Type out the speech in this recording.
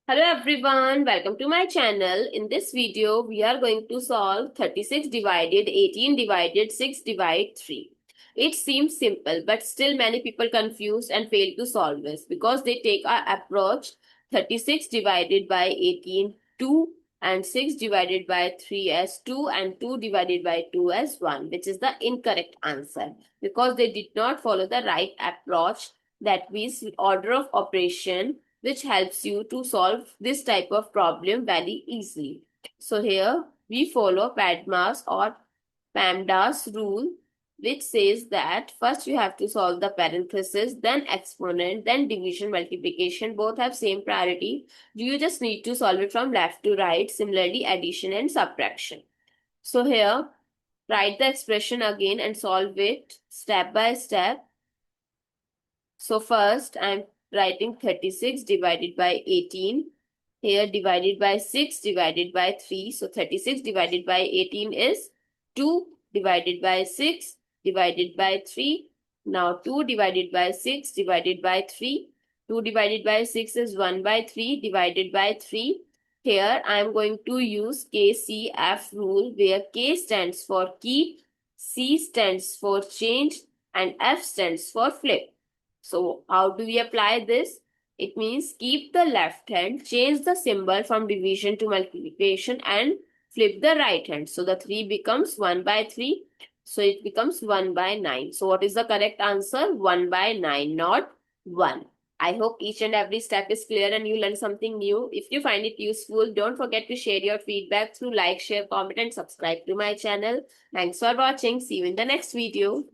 Hello everyone, welcome to my channel. In this video, we are going to solve 36 divided 18 divided 6 divided 3. It seems simple, but still many people confused and fail to solve this because they take our approach 36 divided by 18 2 and 6 divided by 3 as 2 and 2 divided by 2 as 1, which is the incorrect answer because they did not follow the right approach, that means order of operation, which helps you to solve this type of problem very easily. So here we follow PEMDAS or PEMDAS rule, which says that first you have to solve the parenthesis, then exponent, then division, multiplication. Both have same priority. You just need to solve it from left to right. Similarly, addition and subtraction. So here, write the expression again and solve it step by step. So first I'm writing 36 divided by 18. Here divided by 6 divided by 3. So 36 divided by 18 is 2 divided by 6 divided by 3. Now 2 divided by 6 divided by 3. 2 divided by 6 is 1 by 3 divided by 3. Here I am going to use KCF rule, where K stands for keep, C stands for change, and F stands for flip. So how do we apply this? It means keep the left hand, change the symbol from division to multiplication, and flip the right hand. So the 3 becomes 1 by 3. So it becomes 1 by 9. So what is the correct answer? 1 by 9, not 1. I hope each and every step is clear and you learn something new. If you find it useful, don't forget to share your feedback through like, share, comment, and subscribe to my channel. Thanks for watching. See you in the next video.